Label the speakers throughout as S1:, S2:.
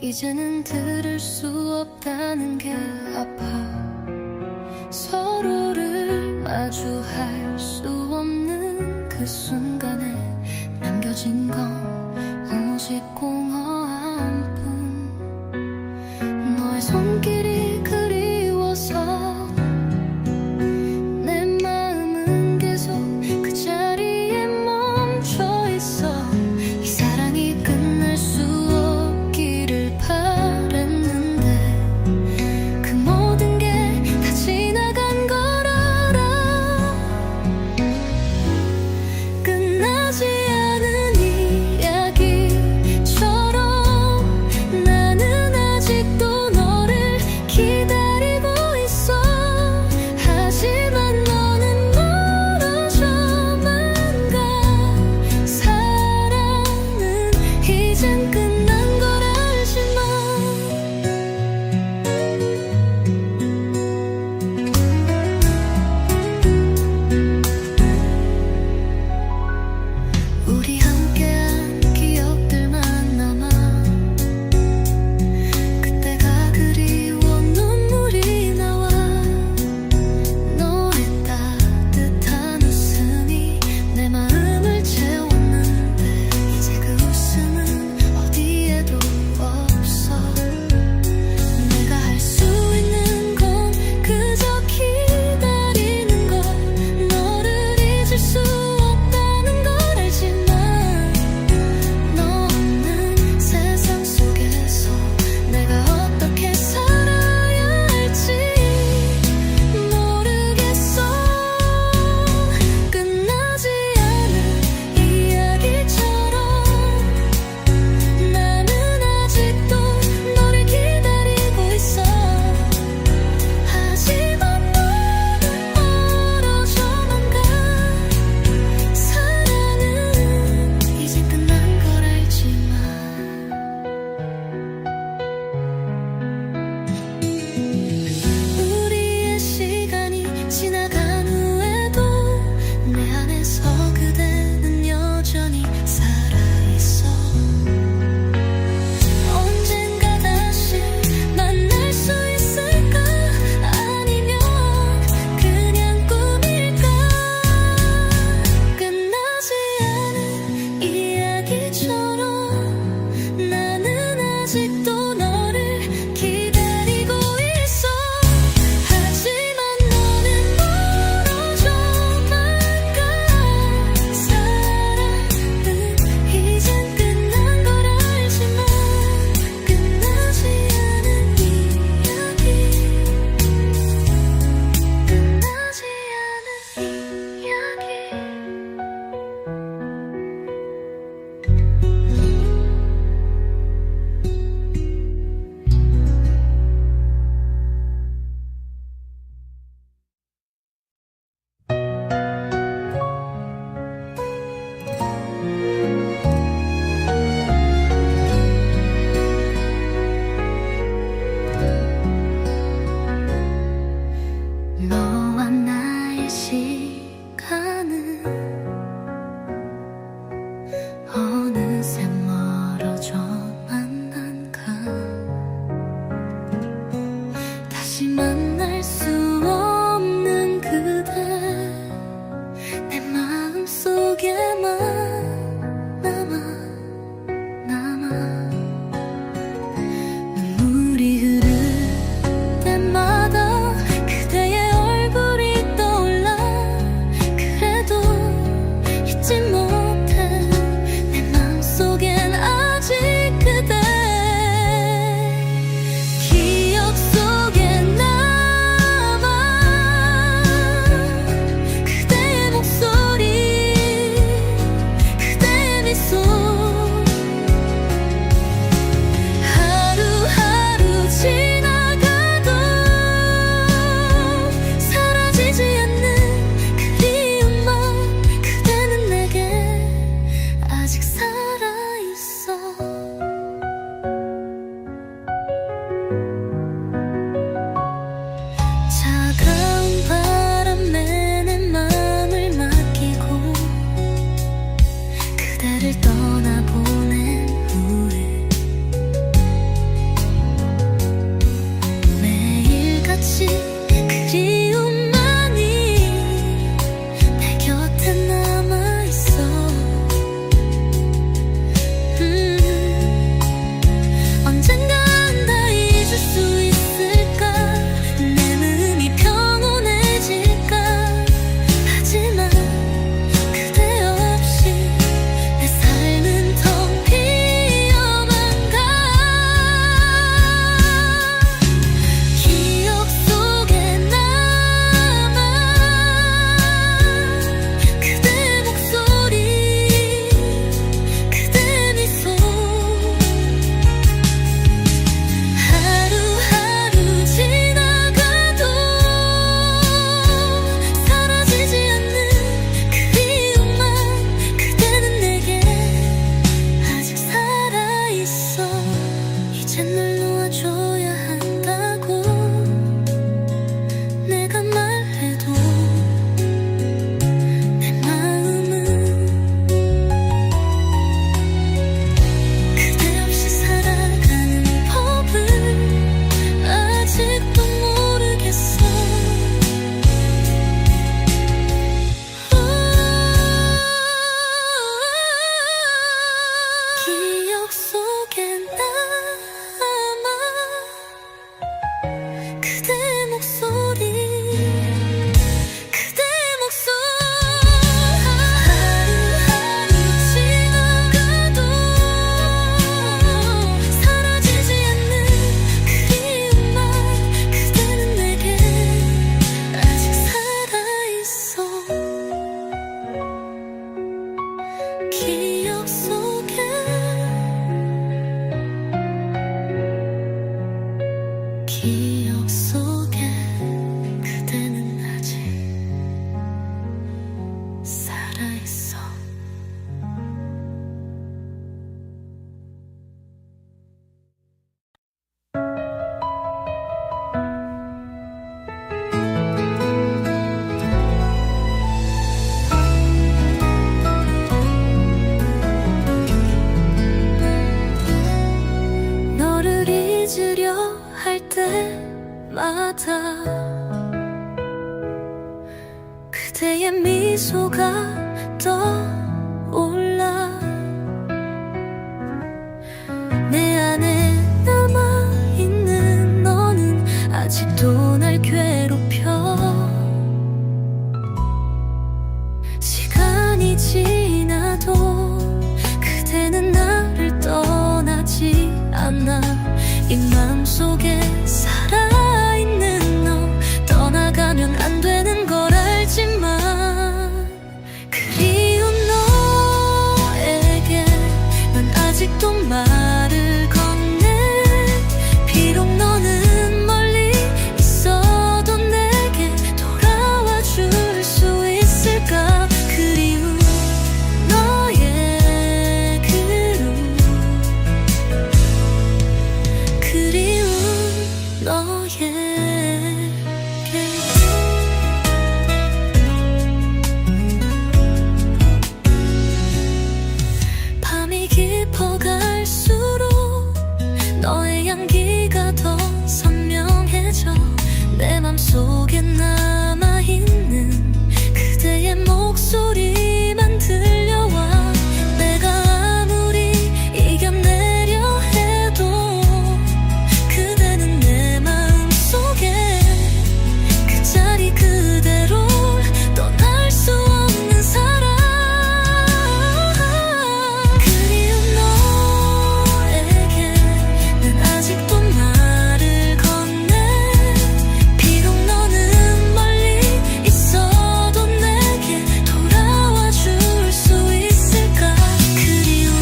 S1: 이제는 들을 수 없다는 게 아파. 서로를 마주할 수 없는 그 순간에 남겨진 건 오직 공허함뿐. 너의 손길이 그리워서 내 마음은 계속 그 자리에 멈춰 있어. 이 사랑이 끝날 수 없기를 바랬는데 그 모든 게 다 지나간 걸 알아. 끝나지 않은 이야기처럼 기억 속에 남아 그대 목소리 그대 목소리 하루하루 지나가도 사라지지 않는 그리움만 그대는 내게 아직 살아있어 기억 속에 기억 속에 그대는 아직 살아있어 너를 잊으려 할 때마다 그대의 미소가 떠올라 내 안에 남아있는 너는 아직도 날 괴롭혀 시간이 지나도 그대는 나를 떠나지 않아 이 맘속에 살아있는 너 떠나가면 안 되는 걸 알지만 그리운 너에게 난 아직도 말을 건네 비록 너는 멀리 있어도 내게 돌아와 줄 수 있을까 그리운 너에게로 그리운 너에게 밤이 깊어갈수록 너의 향기가 더 선명해져 내 맘속에 남아있는 그대의 목소리만 들려와 내가 아무리 이겨내려 해도 그대는 내 마음속에 그 자리 그대로 떠날 수 없는 사람 그리운 너에게 난 아직도 말을 건네 비록 너는 멀리 있어도 내게 돌아와 줄 수 있을까 그리운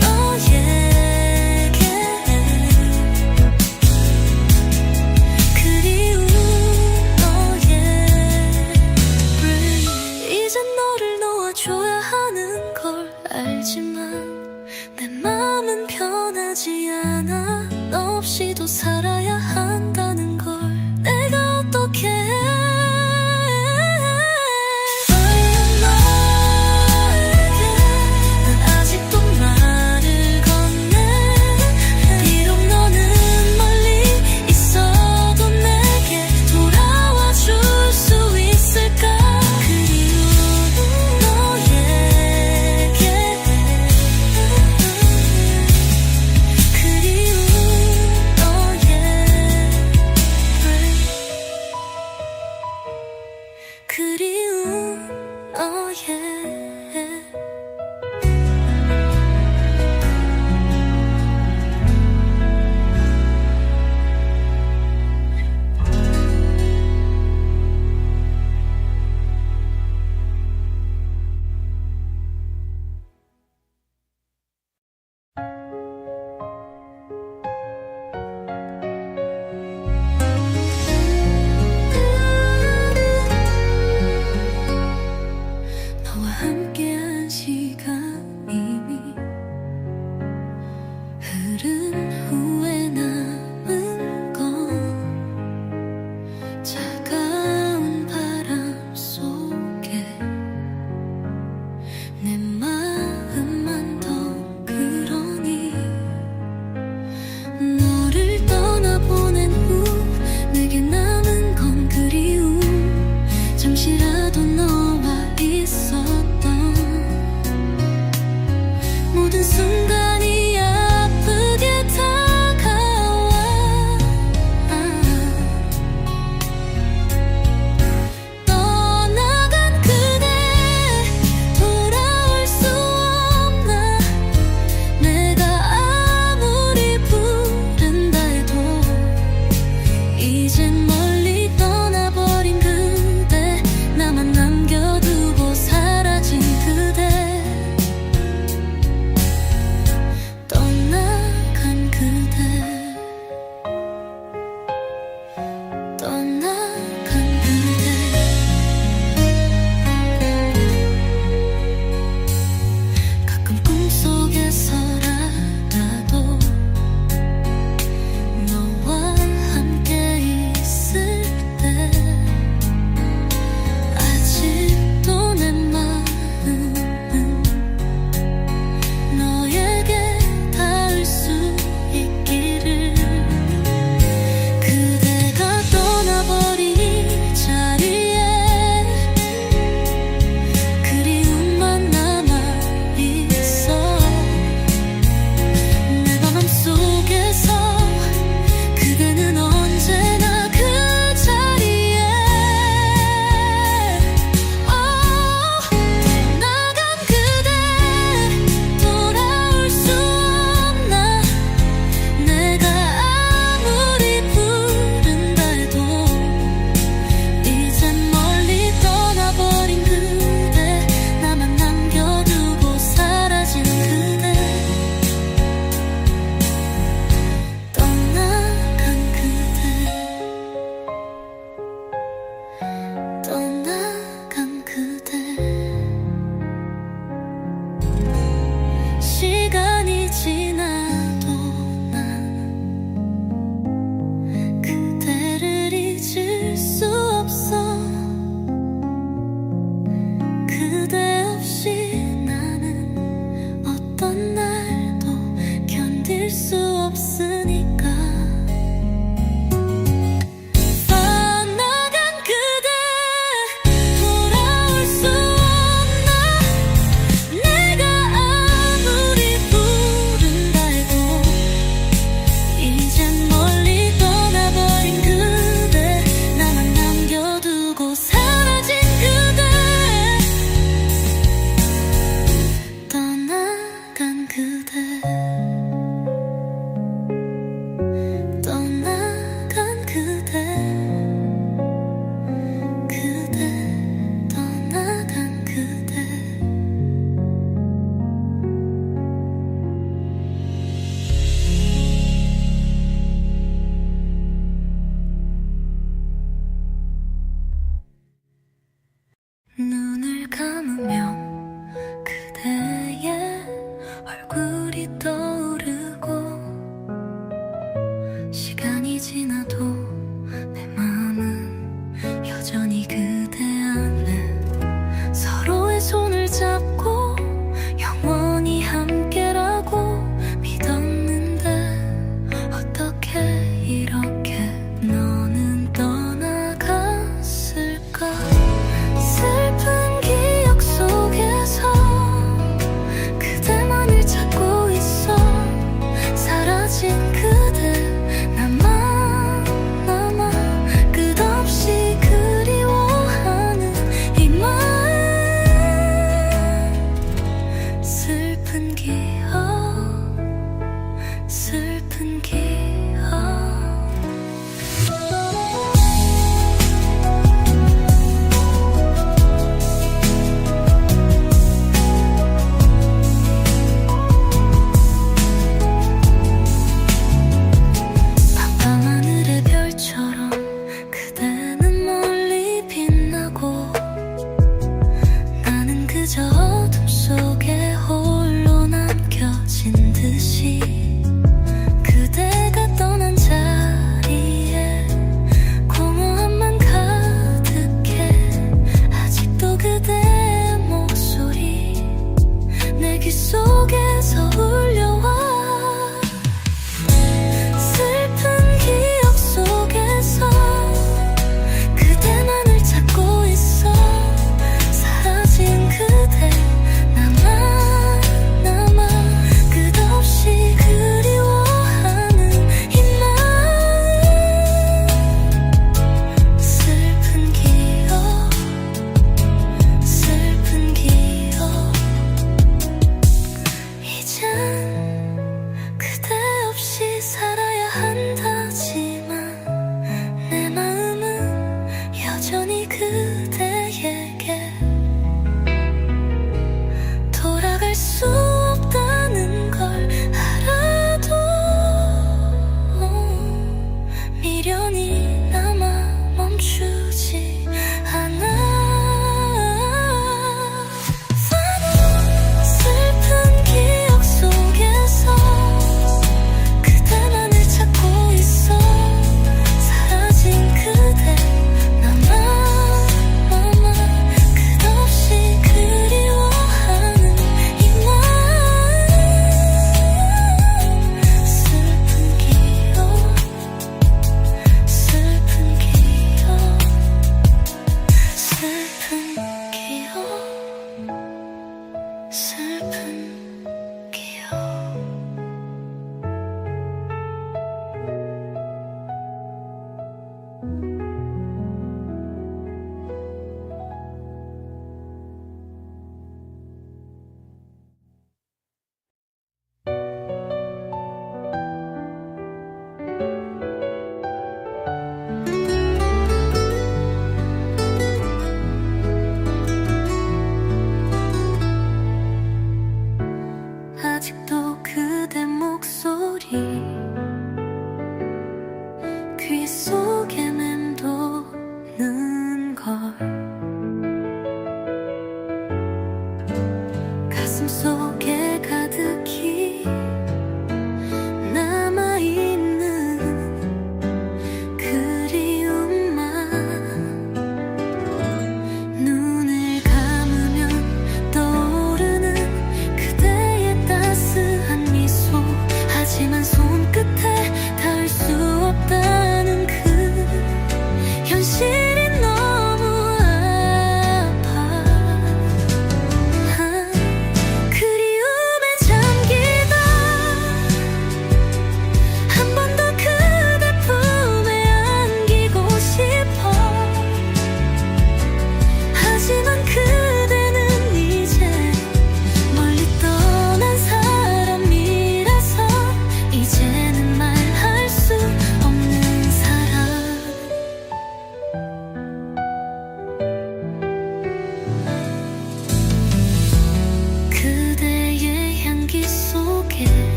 S1: 너에게 그리운 너의 이젠 너를 놓아줘야 하는 걸 알지만 내 맘은 변하지 않아 너 없이도 살아야 한다는 걸 내가 어떻게 해 너에게 난 아직도 말을 건네 비록 너는 멀리 있어도 내게 돌아와 줄 수 있을까 그리운 너에게 그리운 너의 그리운 너의 너와 함께한 시간이 흐른 후에 남은 건 차가운 바람 속에 내 마음만 더 그러니 너를 떠나보낸 후 내게 남은 건 그리움 잠시라도 너와 있었던 모든 순간 잊을 수 없으니까 떠나간 그대 돌아올 수 없나 내가 아무리 부른다 해도 이젠 멀리 떠나버린 그대 나만 남겨두고 사라진 그대 떠나간 그대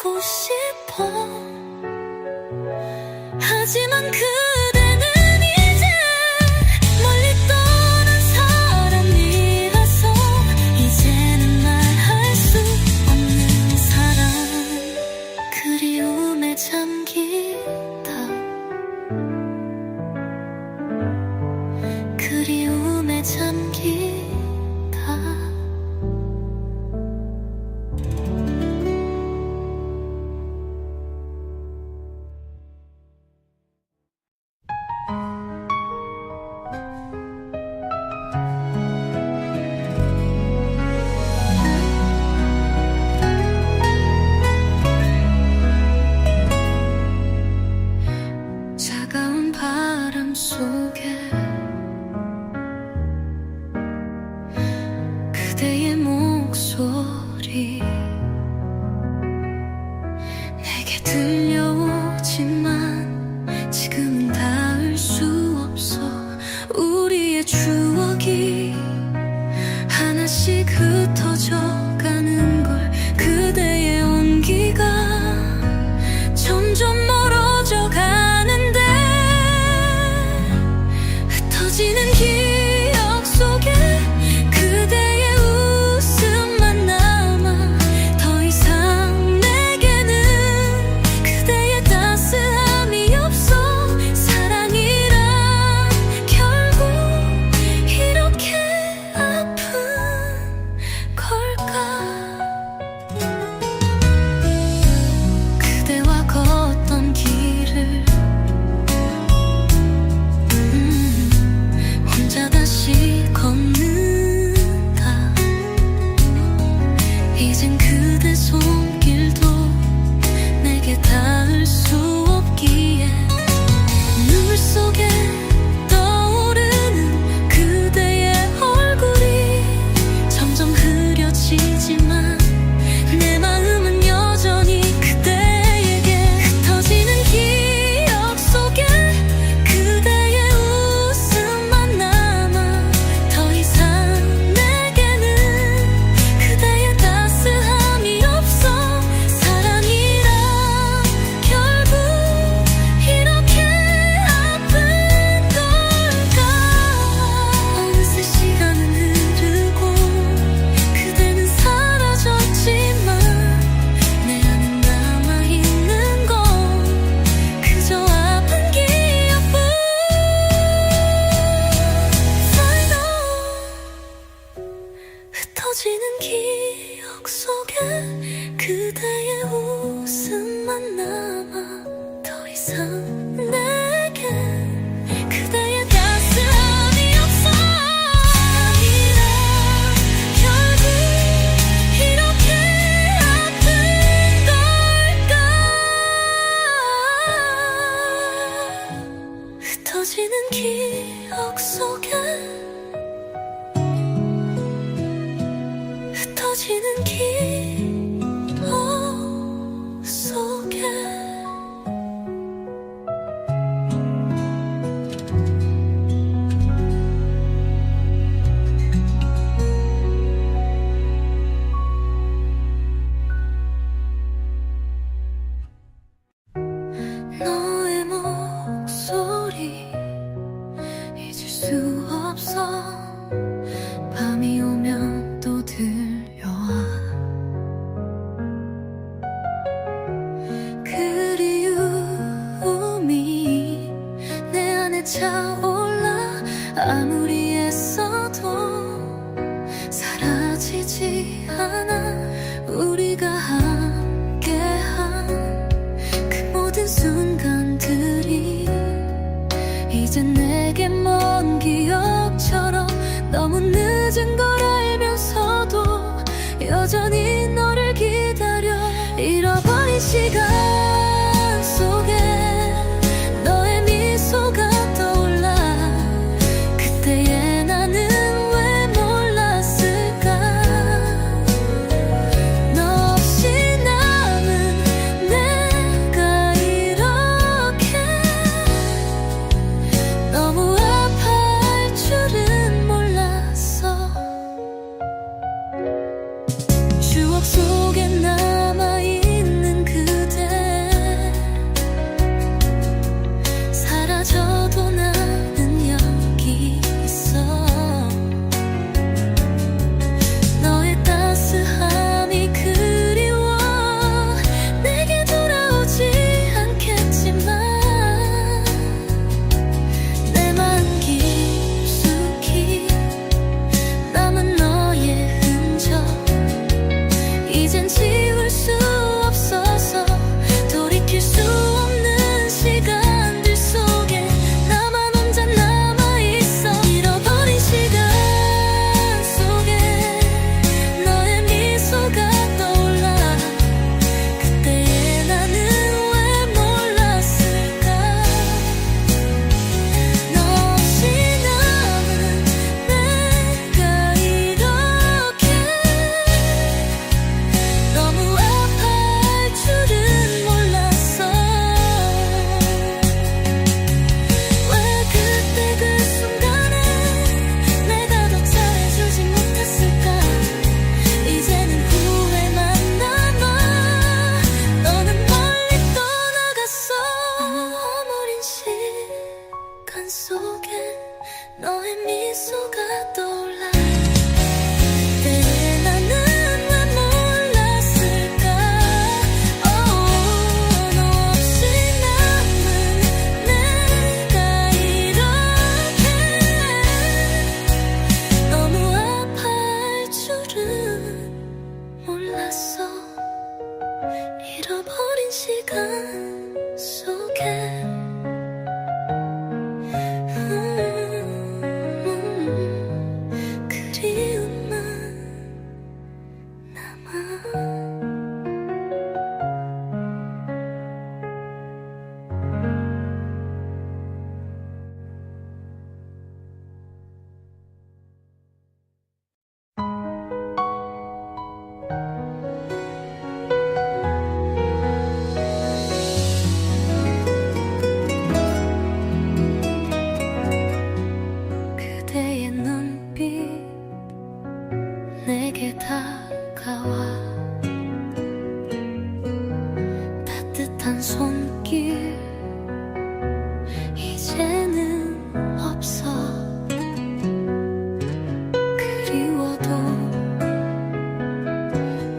S1: 안고 싶어. 하지만 그대는 이제 멀리 떠난 사람이라서 이제는 말할 수 없는 사람. 그리움에 잠기다. 그리움에 잠기다. 차가운 바람 속에 그대의 목소리 내게 들려오지만 지금은 닿을 수 없어. 우리의 추억이 하나씩 흩어져 가는 걸. 그대의 온기가 점점 멀어져 가는데 흩어지는 기억 속에 그대의 웃음만 남아. 더 이상 내게는 그대의 따스함이 없어. 사랑이란 결국 이렇게 아픈 걸까. 그대와 걷던 길을 혼자 다시 걷는다. 이젠 그대 손길도 내게 닿을 수 없기에 눈물 속에 떠오르는 그대의 얼굴이 점점 흐려지지만 내 마음은 여전히 그대에게. 흩어지는 기억 속에 그대의 웃음만 남아. 더 이상 내게는 그대의 따스함이 없어. 사랑이란 결국 이렇게 아픈 걸까. 어느새 시간은 흐르고 그대는 사라졌지만 내 안에 남아있는 건 그저 아픈 기억뿐. 흩어지는 기억 속에 그대의 웃음만 남아. 더 이상 내겐 그대의 따스함이 없어. 사랑이란 결국 이렇게 아픈 걸까. 흩어지는 기억 속에 흩어지는 기억 속에 너의 목소리 잊을 수 없어. 밤이 오면 또 들려와. 그리움이 내 안에 차올라. 아무리 애써도 사라지지 않아. 우리가 함께한 그 모든 순간들이 이젠 내게 먼 기억처럼. 너무 늦은 걸 알면서도 여전히 너를 기다려. 잃어버린 시간 속에 너의 미소가 떠올라. 그때의 나는 왜 몰랐을까. 너 없이 남은 내가 이렇게 너무 아파할 줄은 몰랐어. 추억 속에 남아있는 그 시간 속에 그리움만 남아. 그대의 눈빛 내게 다가와 따뜻한 손길 이제는 없어. 그리워도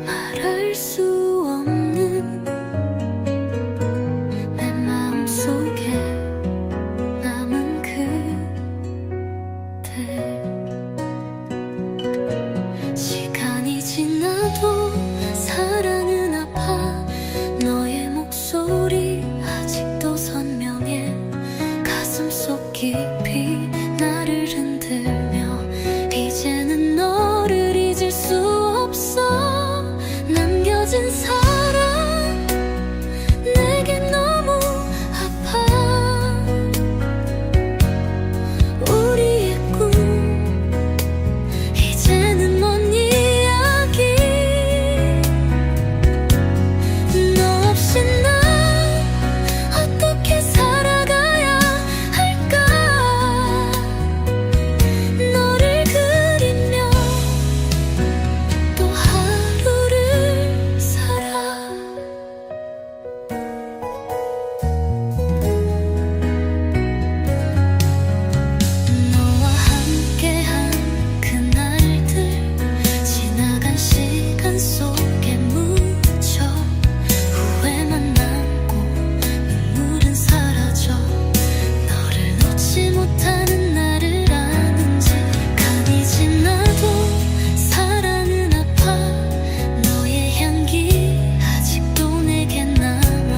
S1: 말할 수 없는 내 마음속에 남은 시간이 지나도 사랑은 아파. 너의 목소리 아직도 선명해. 가슴속 깊이 나를 흔들며 이제는 너를 잊을 수 없어. 남겨진 사랑 내게 너무 아파. 우리의 꿈 이제는 먼 이야기. 너 없이 난 어떻게 살아가야 할까. 너를 그리며 또 하루를 살아. 너와 함께한 그날들 지나간 시간 속에 묻혀 후회만 남고 눈물은 사라져. 너를 놓지 못하는 나를 아는지. 간이 지나도 사랑은 아파. 너의 향기 아직도 내게 남아.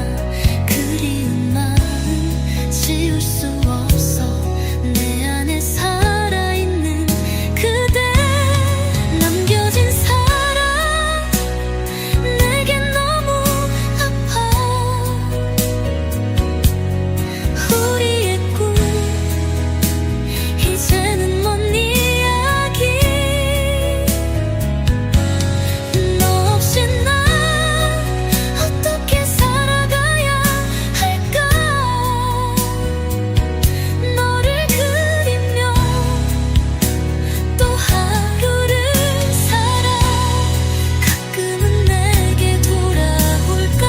S1: 그리운 마음 지울 수 없어. 내 안에 살아있는 그대. 남겨진 사랑 내게 너무 아파. 우리의 꿈 이제는 먼 이야기. 너 없이 난 어떻게 살아가야 할까. 너를 그리며 또 하루를 살아. 가끔은 내게 돌아올까.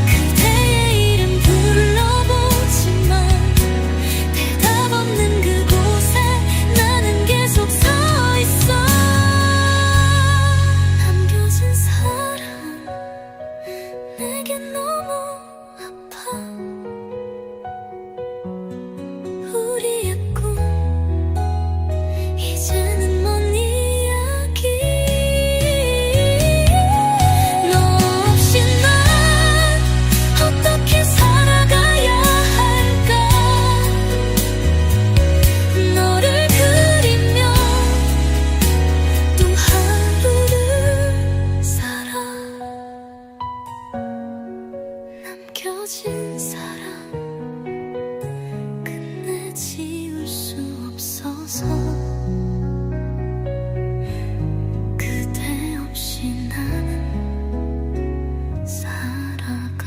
S1: 그대의 이름 불러보지만 대답 없는 그곳에 나는 계속 서 있어. 남겨진 사랑 내게 너무 아파. 우리의 꿈 이제는 먼 이야기. 너 없이 난 어떻게 살아가야 할까. 너를 그리며 또 하루를 살아. 남겨진 사랑 끝내 지울 수 없어서. 그대 없이 나는 살아가.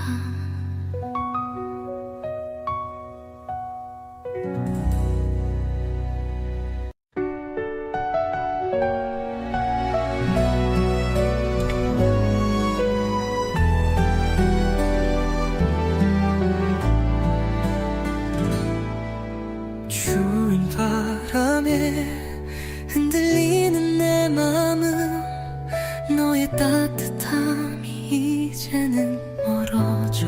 S1: 추운 바람에 흔들리는 내 맘은 너의 따뜻함이 이제는 멀어져.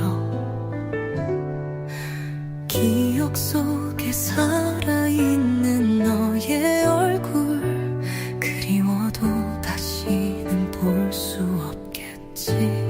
S1: 기억 속에 살아있는 너의 얼굴 그리워도 다시는 볼 수 없겠지.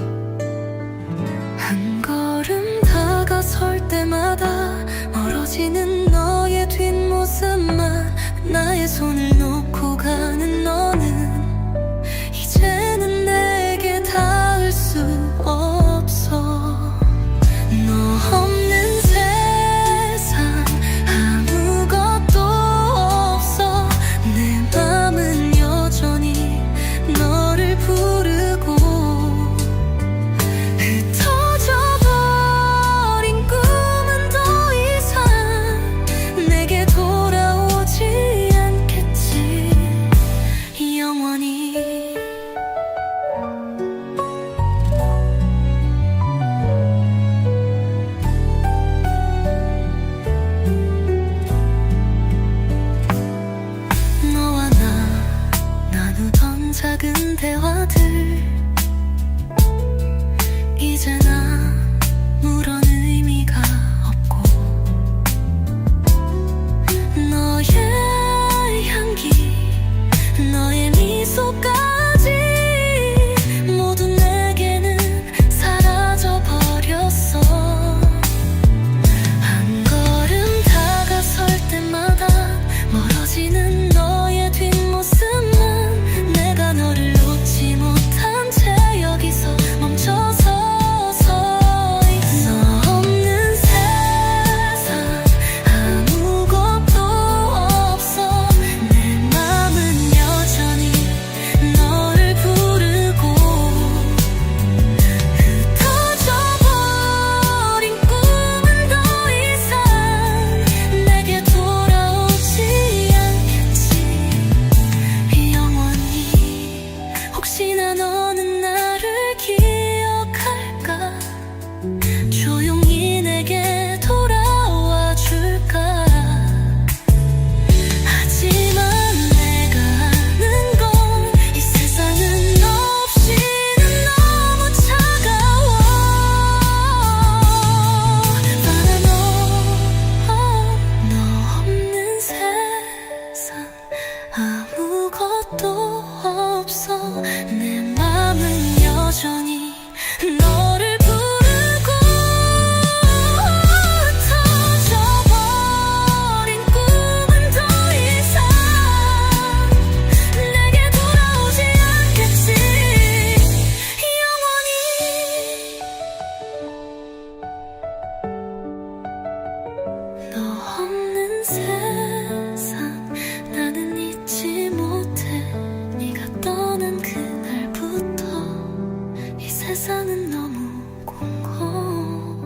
S1: 세상은 너무 공허해.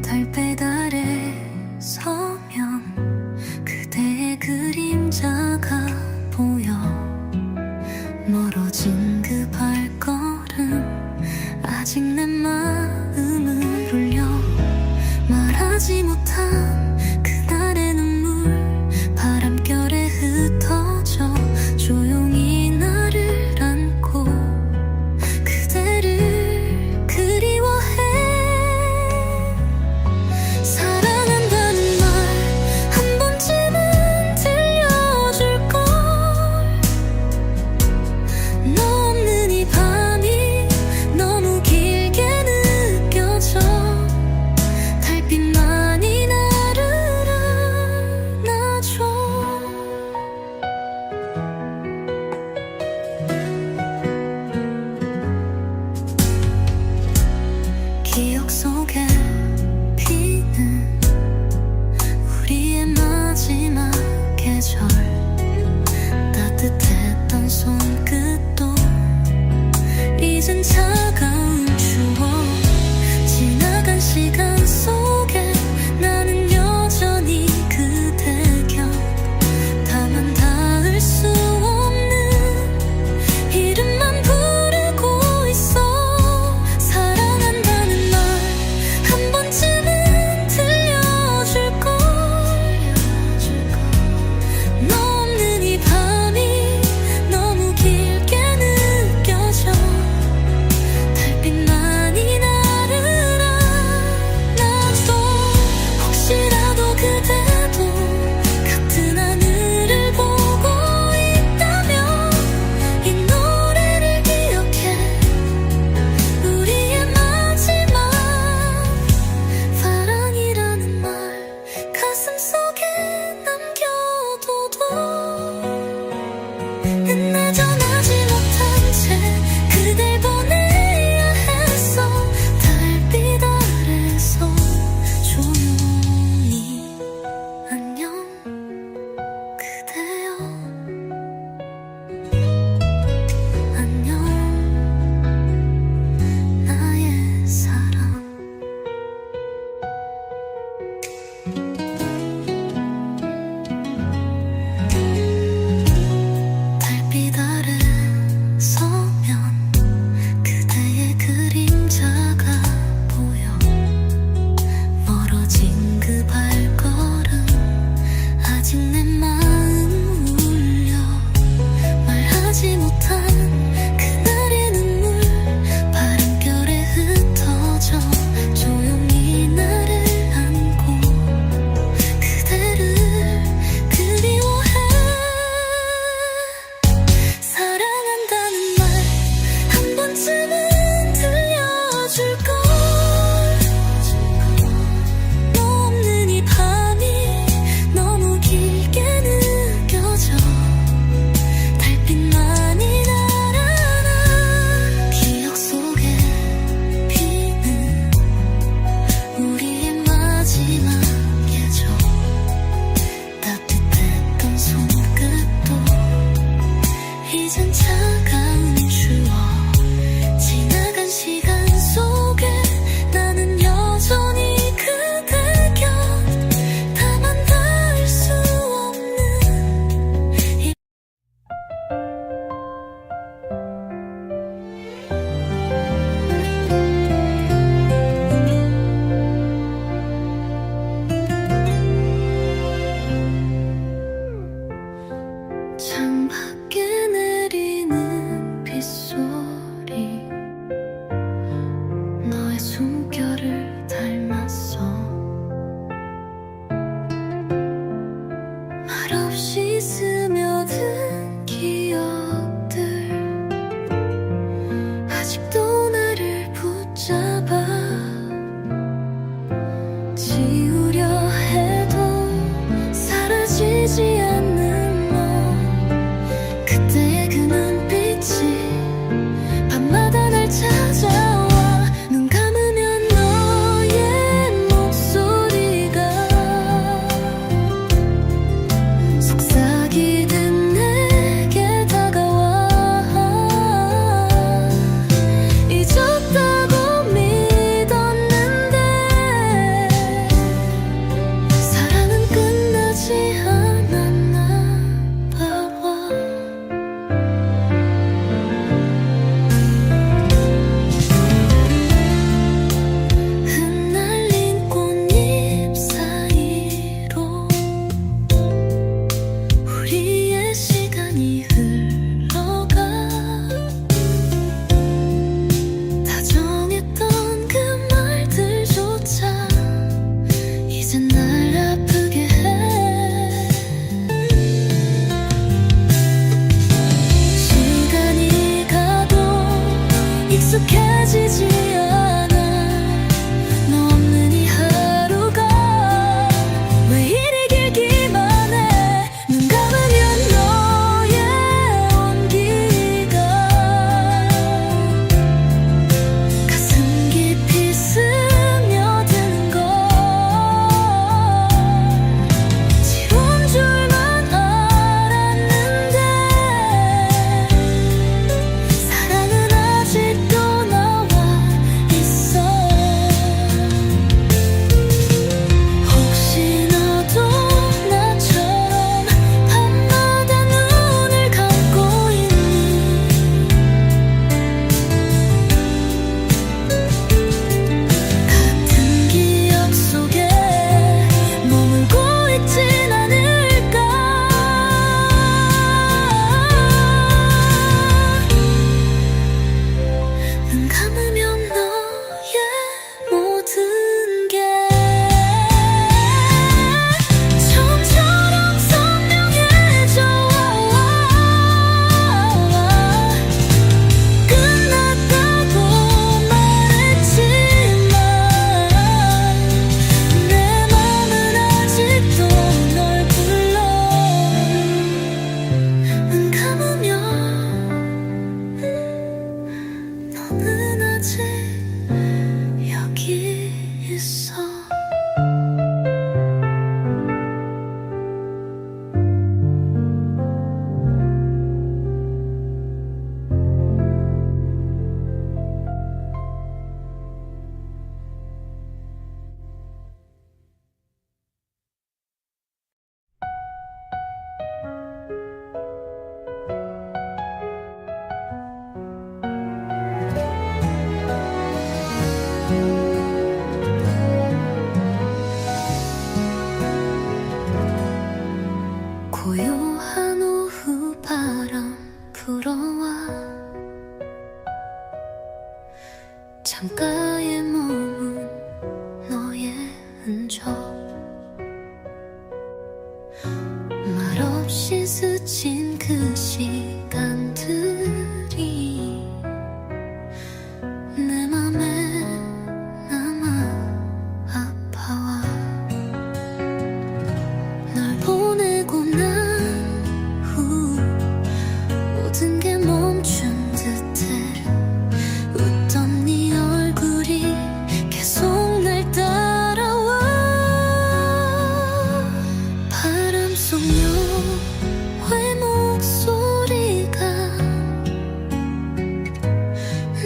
S1: 달배달에 서면 그대의 그림자가 보여. 멀어진 그 발걸음 아직 내 마음을 울려. 말하지 못한 그날의 눈물 바람결에 흩어져 조용히 나를 안고 그대를 그리워해. 사랑한다는 말 한 번쯤은 들려줄걸. 너 없는 이 밤이 너무 길게 느껴져. 달빛만이 나를 안아줘. 기억 속에 피는 우리의 마지막 계절. 따뜻했던 손끝도 이젠 차가운 추억. 지나간 시간 속에 나는 여전히 그대 곁. 다만 닿을 수 없는 이름만 부르고 있어. 사랑한다는 말 한 번쯤은 들려줄걸. 너 없는 이 밤이 너무 길게 느껴져. 달빛만이 나를 안아줘. 혹시라도 그대도 같은 하늘을 보고 있다면 이 노래를 기억해. 우리의 마지막 사랑이라는 말 가슴속에 남겨둬도 나 전하지 못한 채 그댈 보내야 했어. 달빛 아래서 조용히 안녕 그대여. 안녕 나의 사랑. 달빛 아래 서면 그대의 그림자가 보여. 멀어진 그 발걸음 아직 내 마음 울려. 말하지 못한 그날의 눈물 바람결에 흩어져 조용히 나를 안고 그대를 그리워해. 사랑한다는 말 한 번쯤은 들려줄걸. 너 없는 이 밤이 너무 길게 느껴져. 달빛만이 나를 안아. 기억 속에 피는 우리의 마지막 계절. 따뜻했던 손끝도 이젠 차가운 추억. 지나간 시간 속에 나는 여전히 그대 곁. 다만 닿을 수 없는 창밖에 내리는 빗소리 너의 숨결을 닮았어. 말없이 스며든 기억들 아직도 나를 붙잡아. 지우려 해도 사라지지 않는 너. 창가에 머문 너의 흔적 말없이 스친 그 시간들이 내 맘에 남아 아파와 널 보내고 난 후 모든 게 멈춘 듯해 웃던 네 얼굴이 계속 날 따라와 바람 속 너의 목소리가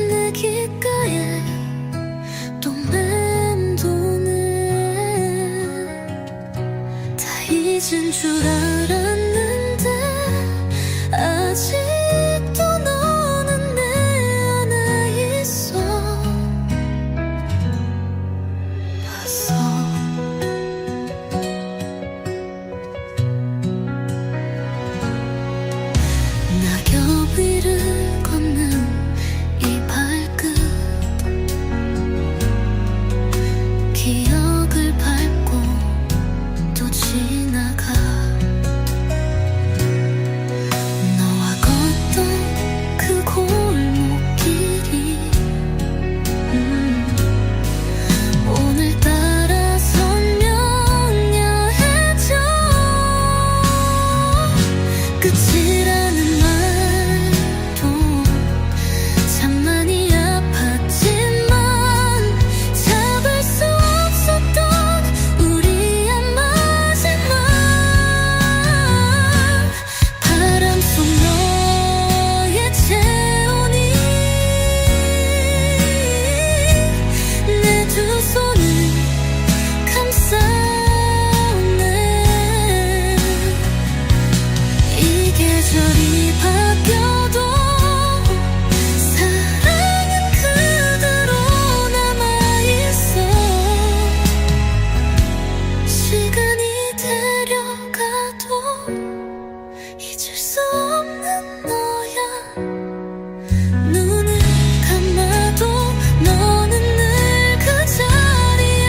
S1: 내 귓가에 또 맴도네 다 잊은 줄 알았는데 아직도 너는 내 안에 있어 봤어 낙엽 위를 걷는 이 발끝 기억을 밟고 또 지나가 너와 걷던 그 골목길이 오늘따라 선명야해져 끝이라는 말도 참 많이 아팠지만 잡을 수 없었던 우리의 마지막 바람 속 너의 체온이 내 두 손을 감싸오네 이 계절이 바뀌어도 사랑은 그대로 남아있어 시간이 데려가도 잊을 수 없는 너야 눈을 감아도 너는 늘 그 자리에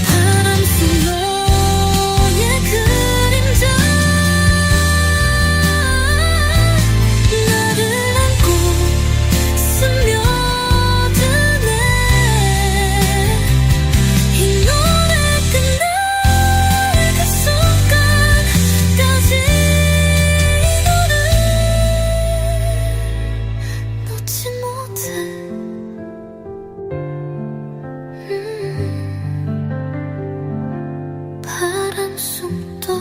S1: 바람 속 너의 그림자 나를 안고 스며드네 이 노래 끝날 그 순간까지 너를 놓지 못해 바람 속도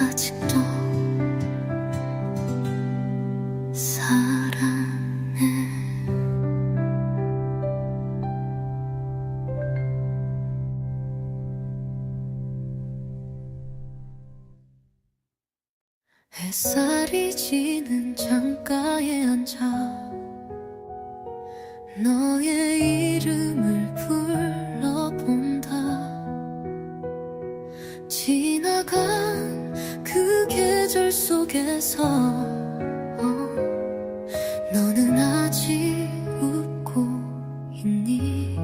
S1: 아직도 사랑해 햇살이 지는 창가에 앉아 너의 이름을 불러본다 지나간 그 계절 속에서 너는 아직 웃고 있니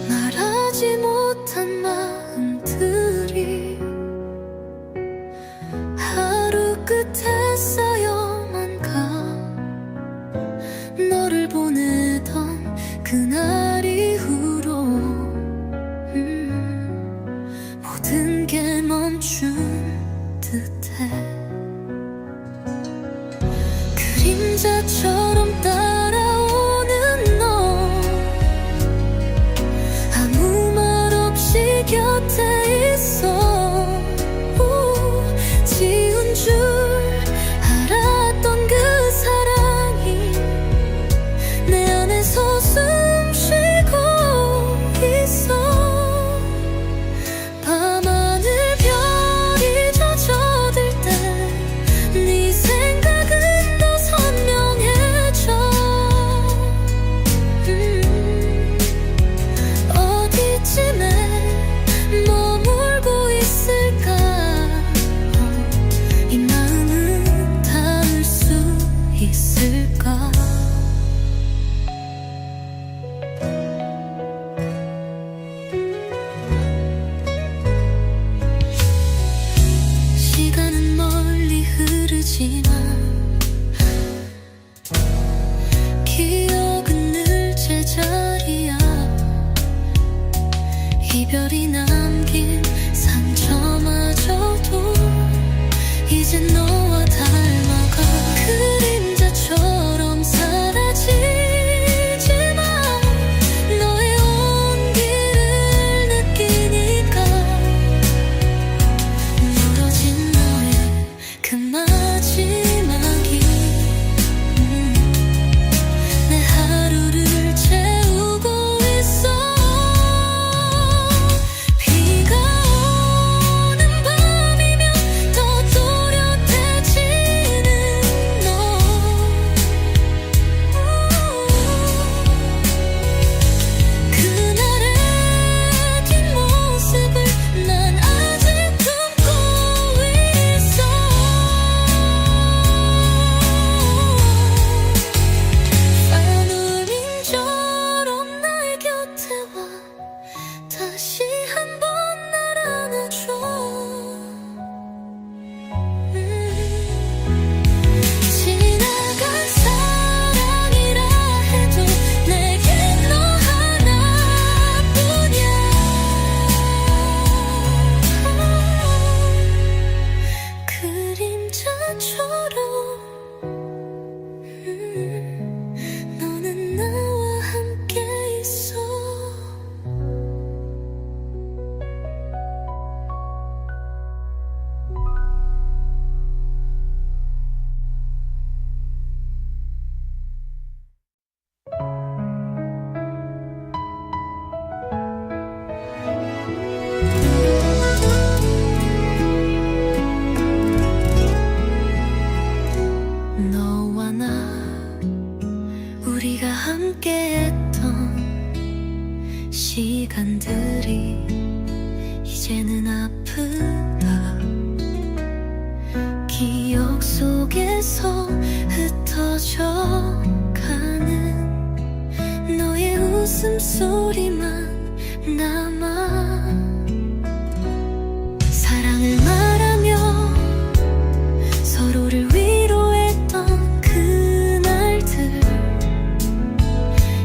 S1: 말하지 못한 마음들이 하루 끝에 쌓여만 가 너를 보내던 그날 이후로 모든 게 멈춘 듯해 이별이 남긴 상처마저도 이제 너와 닮아가 그림자처럼 사라지지만 너의 온기를 느끼니까 멀어진 너의 그 마지막이 내 하루를 채우고 있어. 비가 오는 밤이면 더 또렷해지는 너. 그날의 뒷모습을 난 아직 품고 있어. 반우민처럼 나의 곁에 와 다시 한번 날 안아줘. 지나간 사랑이라 해도 내겐 너 하나뿐이야. 그림자처럼 너는 나와 함께 있어. 너와 나 우리가 함께했던 시간들이 이제는 아프다. 기억 속에서 흩어져 가는 너의 웃음소리만 남아. 사랑을 말하며 서로를 위로했던 그날들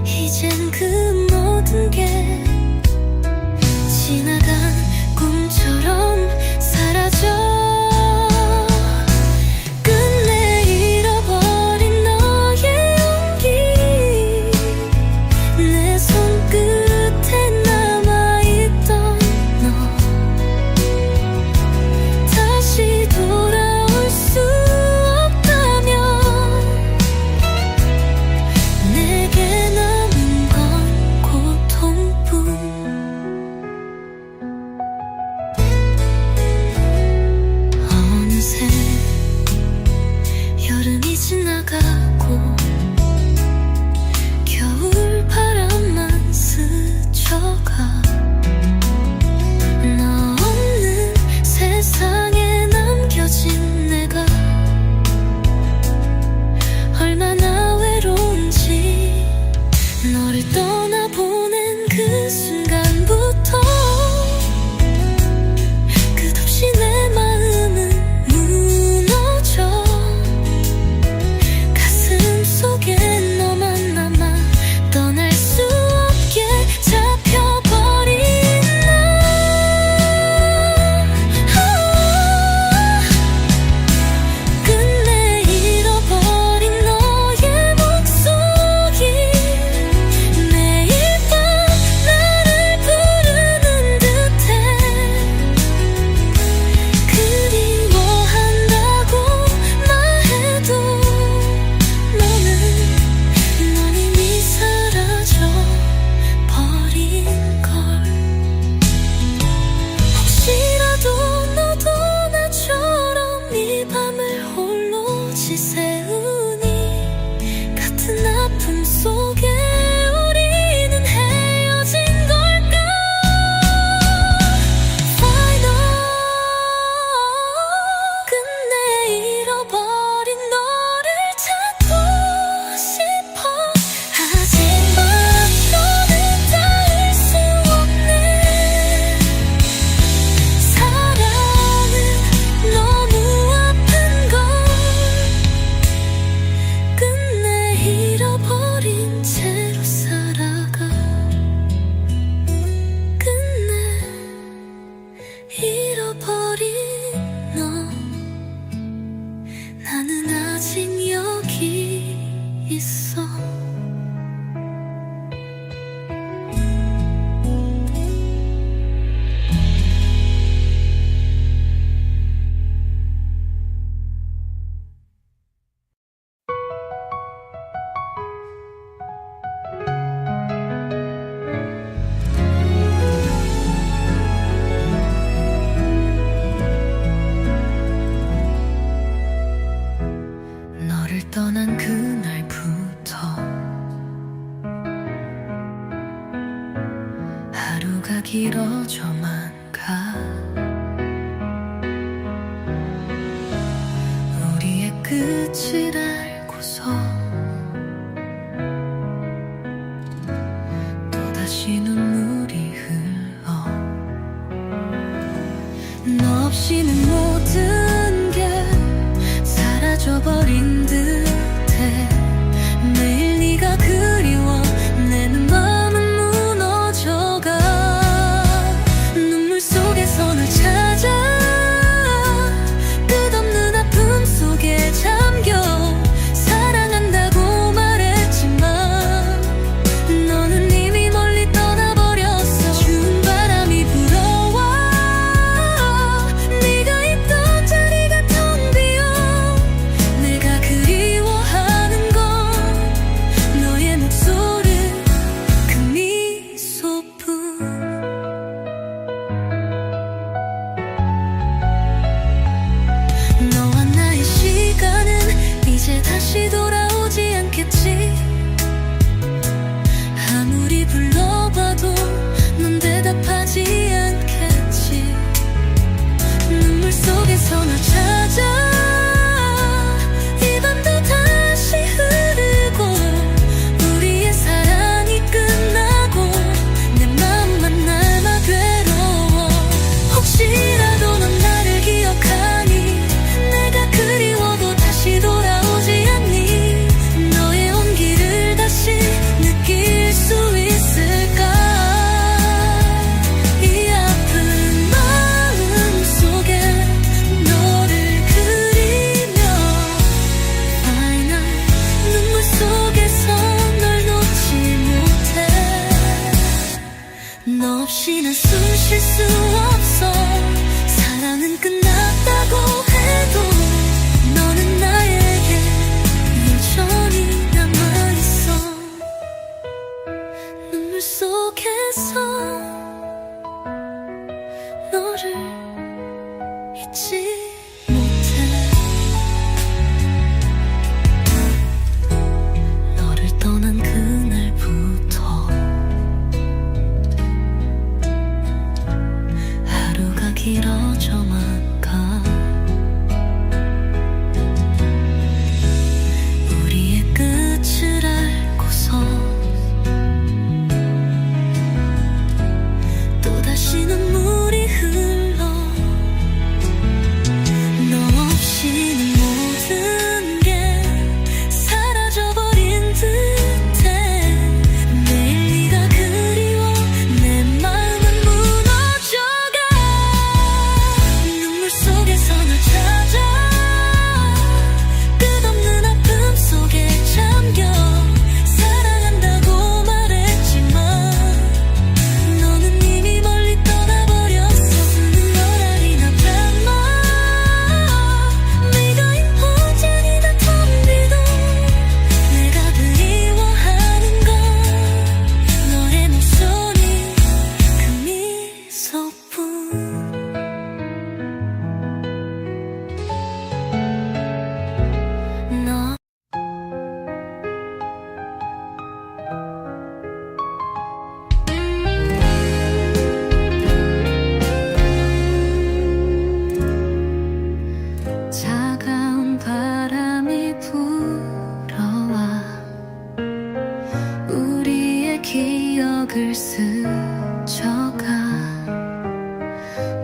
S1: 이젠 그 모든 게 지나간 꿈처럼 사라져. 끝내 잃어버린 너의 용기 내 손끝에 남아있던 너. 다시 돌아올 수 없다면 내게 남은 건 고통뿐. 어느새 여름이 지나가고 겨울 바람만 스쳐가. 너 없는 세상에 남겨진 내가 얼마나 외로운지 너를 떠나보낸 그 순간부터 끝없이 내 마음은 무너져. 가슴 속에 너만 남아 떠날 수 없게 잡혀버린 나. 끝내 잃어버린 너의 목소리 매일 밤 나를 하루가 길어져만 가. 우리의 끝을 알고서 또다시 눈물이 흘러. 너 없이는 모든 게 사라져버린 듯해. 매일 네가 그리워 내 마음은 무너져가. 눈물 속에서 널 찾아 끝없는 아픔 속에 잠겨. 사랑한다고 말했지만 너는 이미 멀리 떠나버렸어. 추운 바람이 불어와 네가 있던 자리가 텅 비어. 내가 그리워하는 건 너의 목소리 그 미소뿐. 너와 나의 시간은 이제 다시 돌아오지 않겠지. 아무리 불러봐도 넌 대답하지 않겠지. 눈물 속에서 널 찾아 이 밤도 다시 흐르고 우리의 사랑이 끝나고 내 맘만 남아 괴로워. 혹시라도 넌 나를 기억하니. 내가 그리워도 다시 돌아오지 않니. 너의 온기를 다시 느낄 수 있을까. 이 아픈 마음 속에 너를 그리며 Final 눈물 속에서 널 놓지 못해. 너 없이는 숨 쉴 수 없어. 사랑은 끝났다고 해도 너는 나에게 여전히 남아있어. 눈물 속에서 너를 잊지 못해. 너를 떠난 그날부터 하루가 길어져만 가. 우리의 끝을 알고서 또다시 눈물이 흘러. 너 없이는 모든 게 사라져버린 듯해. 매일 네가 그리워 내 마음은 무너져가. 눈물 속에서 널 찾아 끝없는 아픔 속에 잠겨. 사랑한다고 말했지만 너는 이미 멀리 떠나버렸어. 너라리 나 닮아. 네가 있던 자리가 텅 비도 내가 그리워하는 건 너의 목소리 그 미소뿐. 너 차가운 바람이 불어와 우리의 기억을 스쳐가.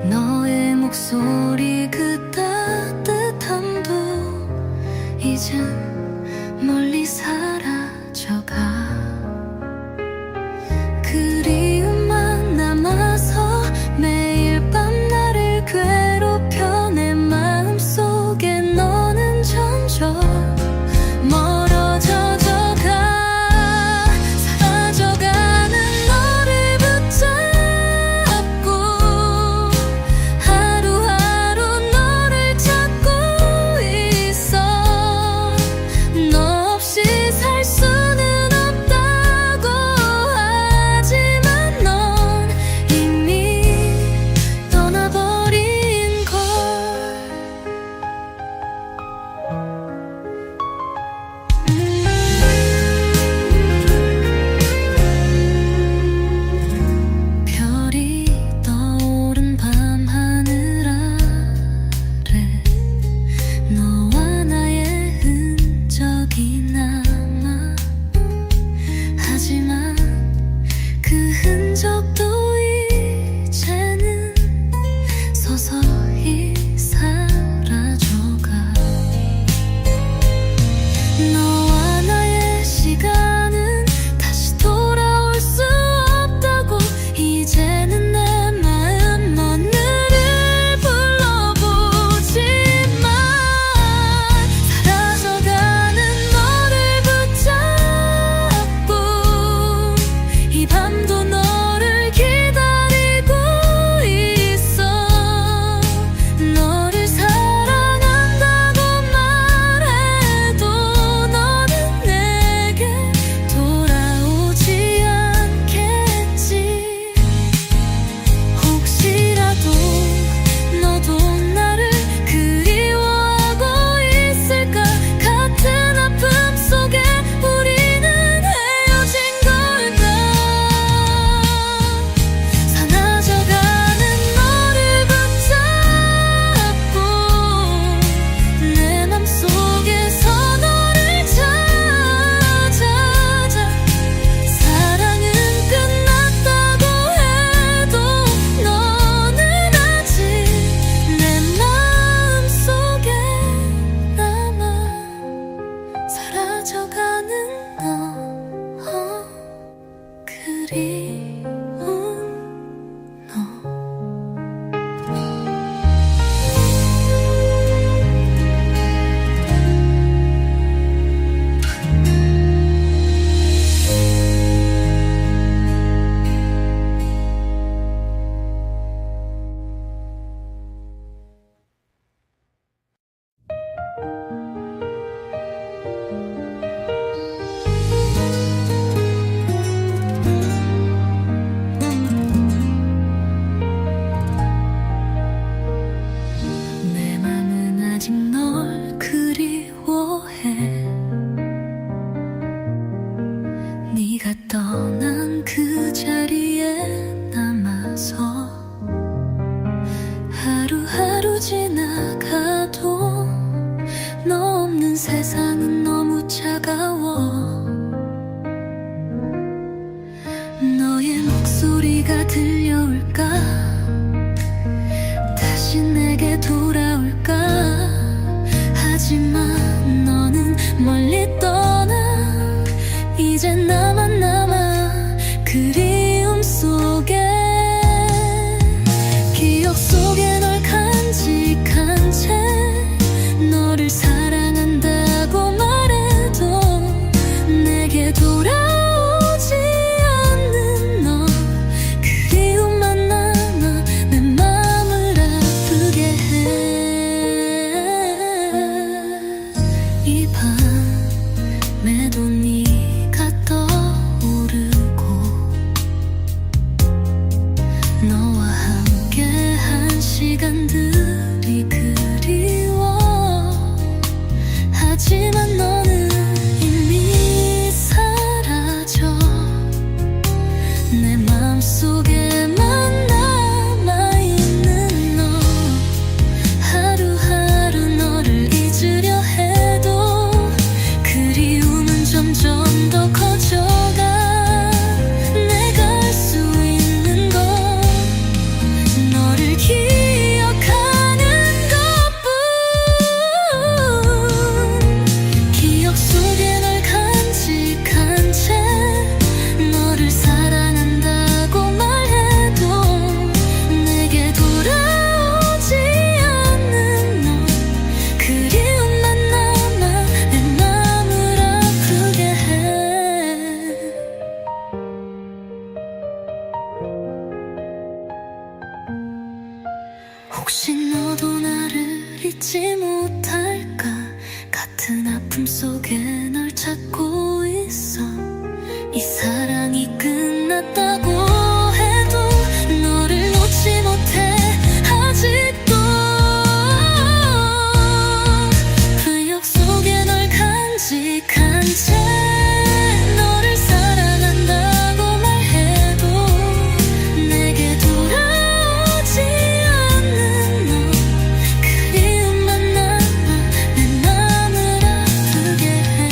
S1: 너의 목소리 그 따뜻함도 이젠 멀리 사라져가. 그리움만 남아서 매일 밤 나를 괴롭혀. 내 마음속에 너는 점점 멀어져가. 사라져가는 너를 붙잡고 하루하루 소리가 들려올까? 다시 내게 돌아올까? 하지만 너는 멀리 떠나 이제 나만 남아 그리움 속에 기억 속에 널 간직한 채 너를 사랑한다고 말해도 내게 돌아오지 않는 너 그리움만 남아 내 맘을 아프게 해. 이 밤에도 네가 떠오르고 너와 함께한 시간들이 그리워. 하지만 너는 이미 사라져 내 맘속에만 남아있는 너. 하루하루 너를 잊으려 해도 그리움은 점점 더 커져가. 내가 할 수 있는 건 너를 기억하는 것뿐. 기억 속에 널 간직한 채 너를 사랑한다고 말해도 내게 돌아오지 않는 너 그리움만 남아 내 맘을 아프게 해. 혹시 너도 나를 잊지 못할까? 같은 아픔 속에 널 찾고 있어. 이 사랑이 끝났다고 해도 너를 놓지 못해 아직도. 기억 속에 널 간직한 채 너를 사랑한다고 말해도 내게 돌아오지 않는 너 그리움만 남아 내 맘을 아프게 해.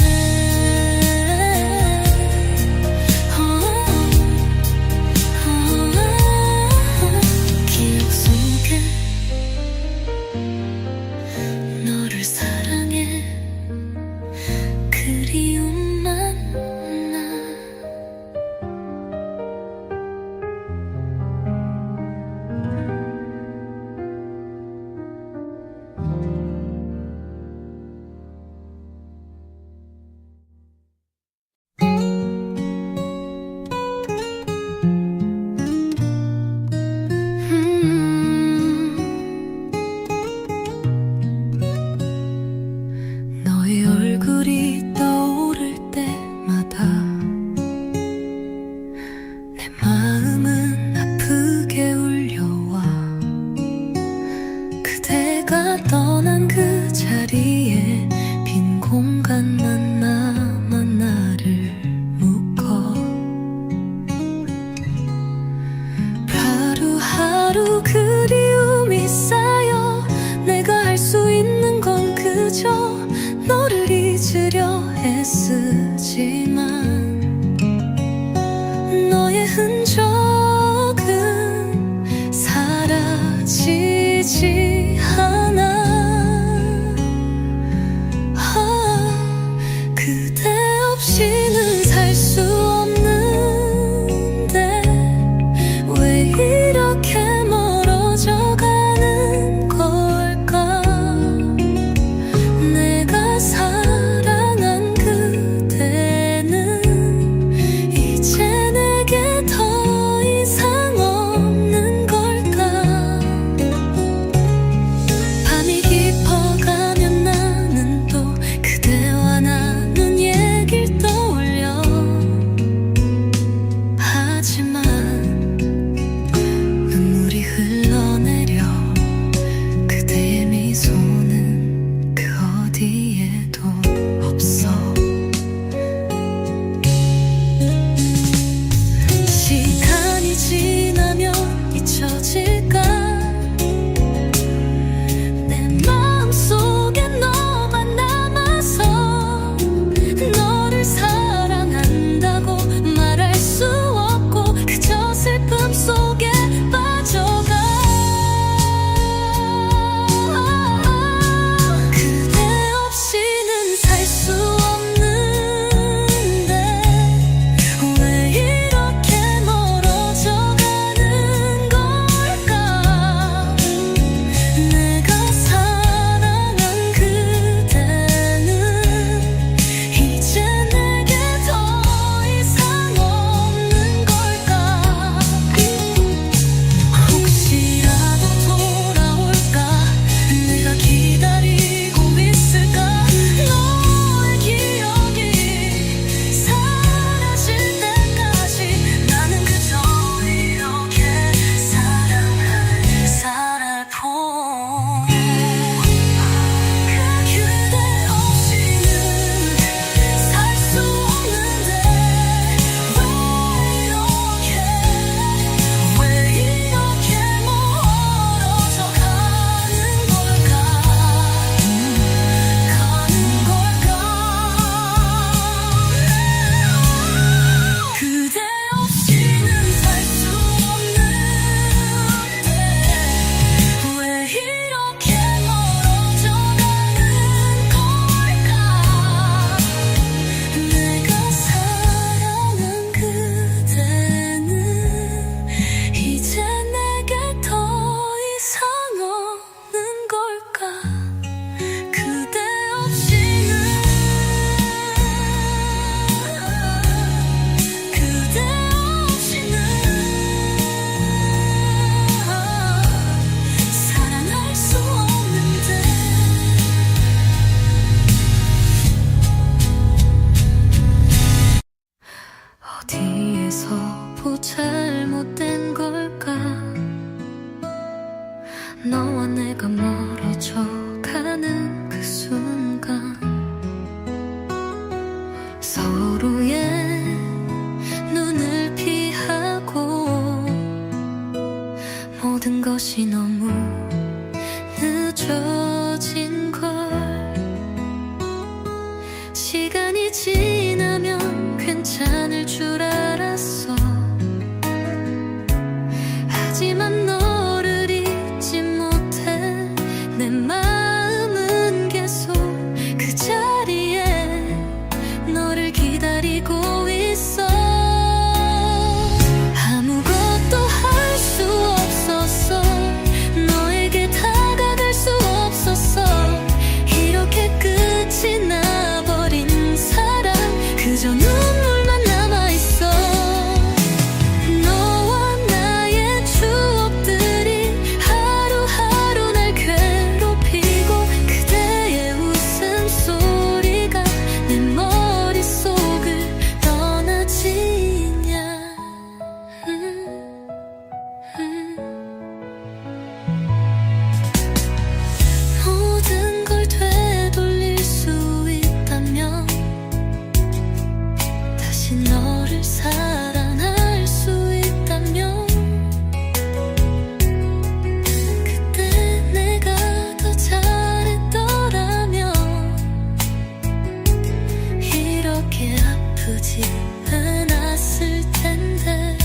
S1: 모든 것이 너무 늦어진 걸. 시간이 지나면 괜찮을 줄 알았어. 하지만 너를 잊지 못해 내 마음은 계속 그 자리에 너를 기다리고 있어. 아무것도 할 수 없었어. 너에게 다가갈 수 없었어. 이렇게 끝이 나버린 사랑, 그저 눈물만 남아있어. 너와 나의 추억들이 하루하루 날 괴롭히고 그대의 웃음소리가 내 머릿속을 떠나지냐. 모든 걸 되돌릴 수 있다면 다시 너를 사랑할 수 있다면 그때 내가 더 잘했더라면 이렇게 아프지 않았을 텐데.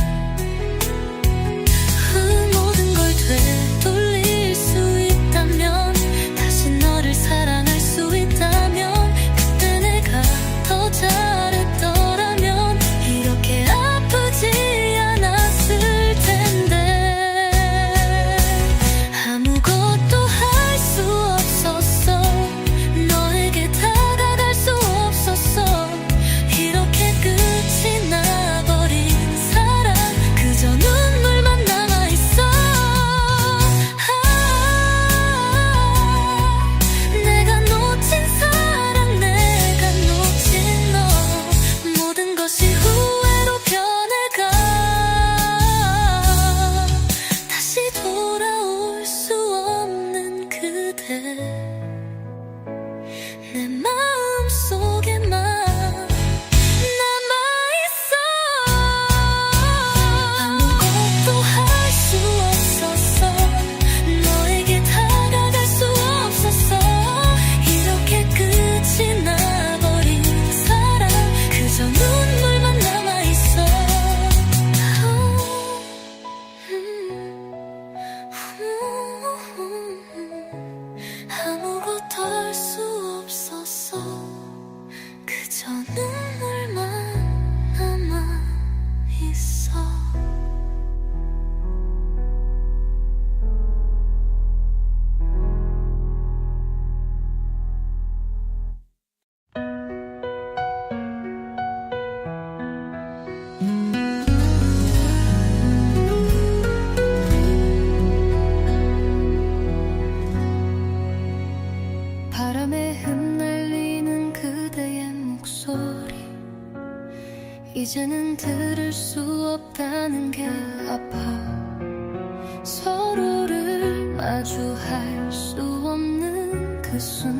S1: 모든 걸 되돌릴 수 있다면 다시 너를 사랑할 수 있다면 그때 내가 더 잘했더라면 이렇게 아프지 않았을 텐데. 아무것도 할 수 없었어. 너에게 다가갈 수 없었어. 이렇게 끝이 나버린 사랑, 그저 눈물만 남아있어. 내가 놓친 사랑, 내가 놓친 너, 모든 것이 후회로 변해가. 다시 돌아올 수 없는 그대, 내 마음속에만 남아있어. 아무것도 할 수 없었어. 너에게 다가갈 수 없었어. 이렇게 끝이 나버린 사랑, 그저 눈물만 남아있어. 아무것도 할 수 없었어. 그저 눈물만 남아있어. 바람에 흩날리는 그대의 목소리, 이제는 들을 수 없다는 게 아파. 서로를 마주할 수 없는 그 순간